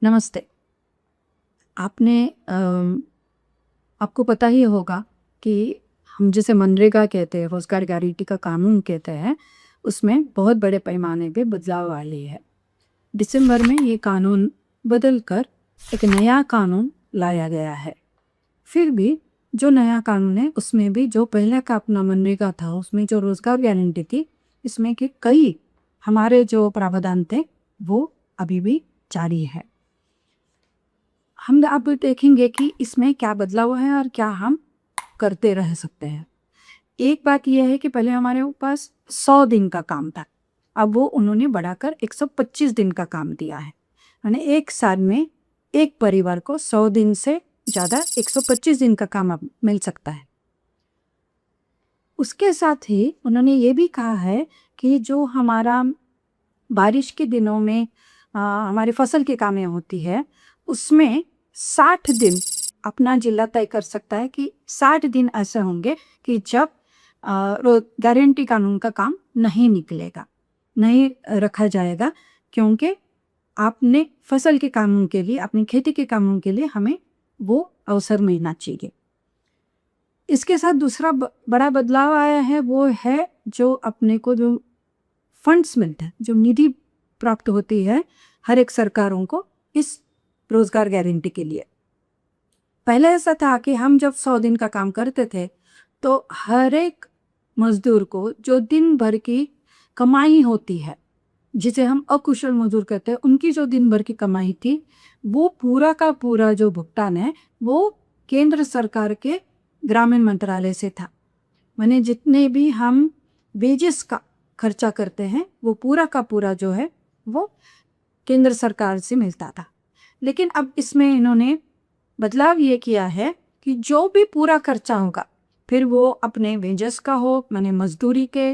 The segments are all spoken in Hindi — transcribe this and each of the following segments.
नमस्ते। आपने आपको पता ही होगा कि हम जिसे मनरेगा कहते हैं, रोज़गार गारंटी का कानून कहते हैं, उसमें बहुत बड़े पैमाने पे बदलाव आए हैं। दिसंबर में ये कानून बदल कर एक नया कानून लाया गया है। फिर भी जो नया कानून है उसमें भी जो पहले का अपना मनरेगा था, उसमें जो रोज़गार गारंटी थी, इसमें के कई हमारे जो प्रावधान थे वो अभी भी जारी है। हम अब देखेंगे कि इसमें क्या बदलाव है और क्या हम करते रह सकते हैं। एक बात यह है कि पहले हमारे पास 100 दिन का काम था, अब वो उन्होंने बढ़ाकर 125 दिन का काम दिया है। यानी एक साल में एक परिवार को 100 दिन से ज़्यादा 125 दिन का काम अब मिल सकता है। उसके साथ ही उन्होंने ये भी कहा है कि जो हमारा बारिश के दिनों में हमारी फसल की कामें होती है, उसमें 60 दिन अपना जिला तय कर सकता है कि 60 दिन ऐसे होंगे कि जब गारंटी कानून का काम नहीं निकलेगा, नहीं रखा जाएगा, क्योंकि आपने फसल के कानून के लिए, अपनी खेती के कानून के लिए हमें वो अवसर मिलना चाहिए। इसके साथ दूसरा बड़ा बदलाव आया है, वो है जो अपने को जो फंड्स मिलते हैं, जो निधि प्राप्त होती है हर एक सरकारों को इस रोज़गार गारंटी के लिए। पहले ऐसा था कि हम जब 100 दिन का काम करते थे तो हर एक मजदूर को जो दिन भर की कमाई होती है, जिसे हम अकुशल मजदूर कहते हैं, उनकी जो दिन भर की कमाई थी, वो पूरा का पूरा जो भुगतान है वो केंद्र सरकार के ग्रामीण मंत्रालय से था। माने जितने भी हम वेजेस का खर्चा करते हैं वो पूरा का पूरा जो है वो केंद्र सरकार से मिलता था। लेकिन अब इसमें इन्होंने बदलाव ये किया है कि जो भी पूरा खर्चा होगा, फिर वो अपने वेजेस का हो, माने मजदूरी के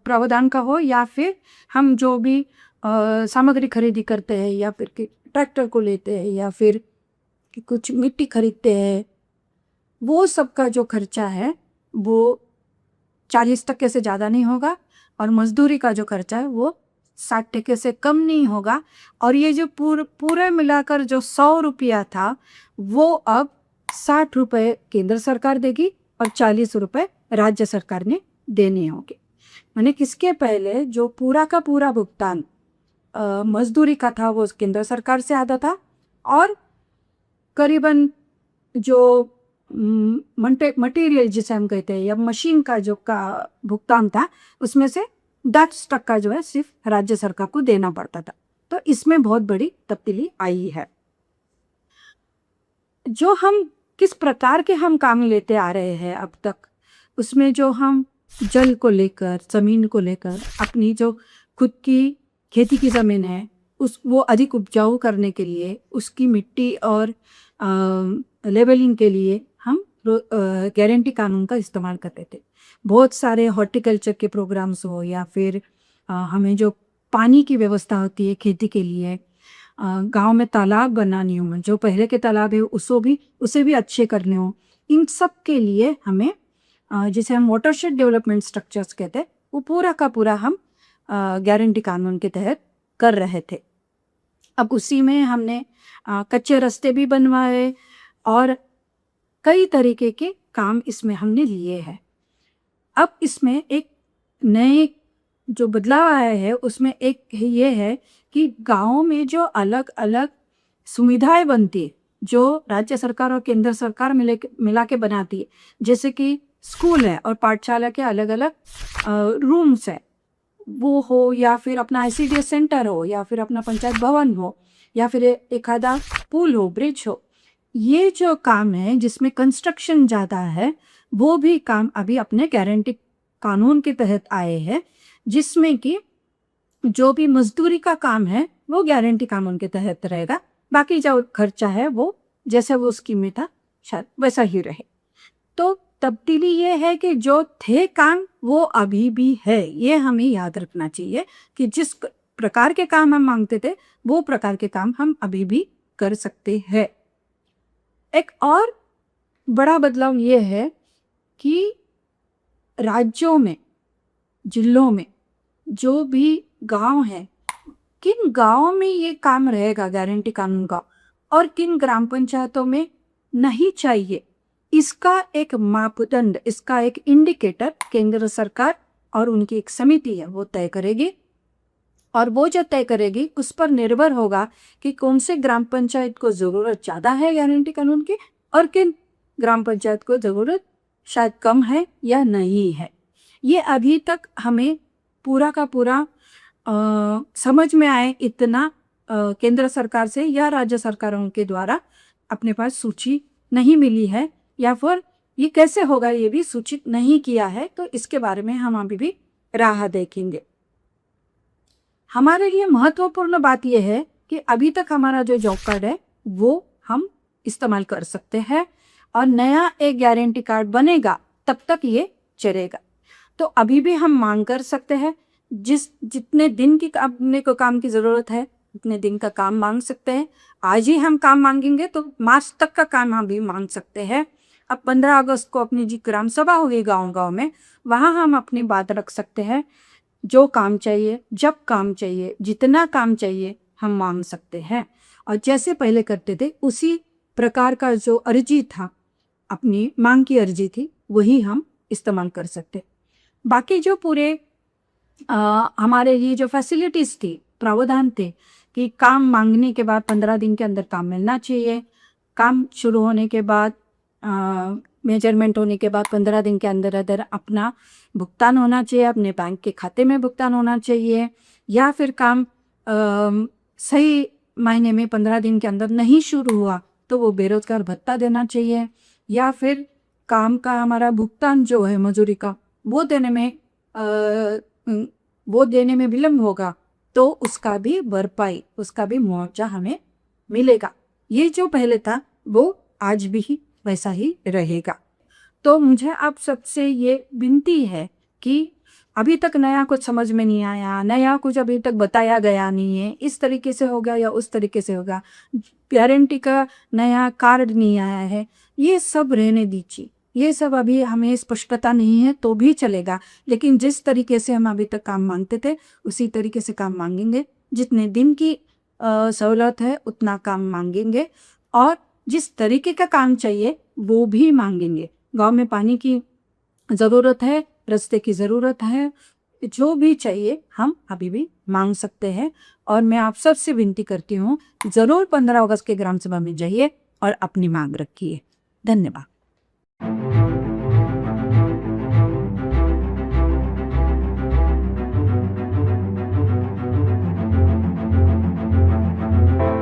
प्रावधान का हो, या फिर हम जो भी सामग्री खरीदी करते हैं, या फिर कि ट्रैक्टर को लेते हैं, या फिर कि कुछ मिट्टी खरीदते हैं, वो सब का जो खर्चा है वो 40% से ज़्यादा नहीं होगा, और मजदूरी का जो खर्चा है वो 60% से कम नहीं होगा। और ये जो पूरे मिलाकर जो 100 रुपया था वो अब 60 रुपये केंद्र सरकार देगी और 40 रुपये राज्य सरकार ने देने होंगे। माने किसके पहले जो पूरा का पूरा भुगतान मजदूरी का था वो केंद्र सरकार से आता था, और करीबन जो मटेरियल जिसे हम कहते हैं या मशीन का जो का भुगतान था, उसमें से 10% जो है सिर्फ राज्य सरकार को देना पड़ता था। तो इसमें बहुत बड़ी तब्दीली आई है। जो हम किस प्रकार के हम काम लेते आ रहे हैं अब तक, उसमें जो हम जल को लेकर, ज़मीन को लेकर, अपनी जो खुद की खेती की ज़मीन है वो अधिक उपजाऊ करने के लिए, उसकी मिट्टी और लेवलिंग के लिए हम गारंटी कानून का इस्तेमाल करते थे। बहुत सारे हॉर्टिकल्चर के प्रोग्राम्स हो, या फिर हमें जो पानी की व्यवस्था होती है खेती के लिए, गांव में तालाब बनानी हो, जो पहले के तालाब है उसे भी अच्छे करने हो, इन सब के लिए हमें जिसे हम वाटरशेड डेवलपमेंट स्ट्रक्चर्स कहते हैं, वो पूरा का पूरा हम गारंटी कानून के तहत कर रहे थे। अब उसी में हमने कच्चे रास्ते भी बनवाए और कई तरीके के काम इसमें हमने लिए हैं। अब इसमें एक नए जो बदलाव आया है उसमें एक ये है कि गाँव में जो अलग अलग सुविधाएं बनती है, जो राज्य सरकार और केंद्र सरकार मिला के बनाती है, जैसे कि स्कूल है और पाठशाला के अलग अलग रूम्स है, वो हो, या फिर अपना ICDS सेंटर हो, या फिर अपना पंचायत भवन हो, या फिर एक आधा पुल हो, ब्रिज हो, ये जो काम है जिसमें कंस्ट्रक्शन ज़्यादा है, वो भी काम अभी अपने गारंटी कानून के तहत आए हैं, जिसमें कि जो भी मजदूरी का काम है वो गारंटी कानून के तहत रहेगा, बाकी जो खर्चा है वो जैसे वो स्कीम में था शायद वैसा ही रहे। तो तब्दीली ये है कि जो थे काम वो अभी भी है, ये हमें याद रखना चाहिए कि जिस प्रकार के काम हम मांगते थे वो प्रकार के काम हम अभी भी कर सकते हैं। एक और बड़ा बदलाव ये है कि राज्यों में, जिलों में जो भी गांव है, किन गांवों में ये काम रहेगा गारंटी कानून का और किन ग्राम पंचायतों में नहीं चाहिए, इसका एक मापदंड, इसका एक इंडिकेटर केंद्र सरकार और उनकी एक समिति है वो तय करेगी। और वो जो तय करेगी उस पर निर्भर होगा कि कौन से ग्राम पंचायत को ज़रूरत ज़्यादा है गारंटी कानून की और किन ग्राम पंचायत को ज़रूरत शायद कम है या नहीं है। ये अभी तक हमें पूरा का पूरा समझ में आए इतना केंद्र सरकार से या राज्य सरकारों के द्वारा अपने पास सूची नहीं मिली है, या फिर ये कैसे होगा ये भी सूचित नहीं किया है। तो इसके बारे में हम अभी भी राह देखेंगे। हमारे लिए महत्वपूर्ण बात यह है कि अभी तक हमारा जो जॉब कार्ड है वो हम इस्तेमाल कर सकते हैं और नया एक गारंटी कार्ड बनेगा तब तक ये चलेगा। तो अभी भी हम मांग कर सकते हैं, जितने दिन की अपने को काम की ज़रूरत है उतने दिन का काम मांग सकते हैं। आज ही हम काम मांगेंगे तो मार्च तक का काम हम भी मांग सकते हैं। अब 15 अगस्त को अपनी जी ग्राम सभा होगी गांव-गांव में, वहाँ हम अपनी बात रख सकते हैं। जो काम चाहिए, जब काम चाहिए, जितना काम चाहिए हम मांग सकते हैं और जैसे पहले करते थे उसी प्रकार का जो अर्जी था, अपनी मांग की अर्जी थी, वही हम इस्तेमाल कर सकते। बाकी जो पूरे हमारे ये जो फैसिलिटीज़ थी, प्रावधान थे कि काम मांगने के बाद 15 दिन के अंदर काम मिलना चाहिए, काम शुरू होने के बाद मेजरमेंट होने के बाद 15 दिन के अंदर अंदर अपना भुगतान होना चाहिए, अपने बैंक के खाते में भुगतान होना चाहिए, या फिर काम सही महीने में 15 दिन के अंदर नहीं शुरू हुआ तो वो बेरोजगार भत्ता देना चाहिए, या फिर काम का हमारा भुगतान जो है मजदूरी का वो देने में विलम्ब होगा तो उसका भी भरपाई, उसका भी मुआवजा हमें मिलेगा। ये जो पहले था वो आज भी वैसा ही रहेगा। तो मुझे आप सबसे ये विनती है कि अभी तक नया कुछ समझ में नहीं आया, नया कुछ अभी तक बताया गया नहीं है, इस तरीके से होगा या उस तरीके से होगा, गारंटी का नया कार्ड नहीं आया है, ये सब रहने दीजिए। ये सब अभी हमें स्पष्टता नहीं है तो भी चलेगा, लेकिन जिस तरीके से हम अभी तक काम मांगते थे उसी तरीके से काम मांगेंगे। जितने दिन की सहूलत है उतना काम मांगेंगे और जिस तरीके का काम चाहिए वो भी मांगेंगे। गांव में पानी की ज़रूरत है, रास्ते की ज़रूरत है, जो भी चाहिए हम अभी भी मांग सकते हैं। और मैं आप सबसे विनती करती हूँ, ज़रूर 15 अगस्त के ग्राम सभा में जाइए और अपनी मांग रखिए। धन्यवाद।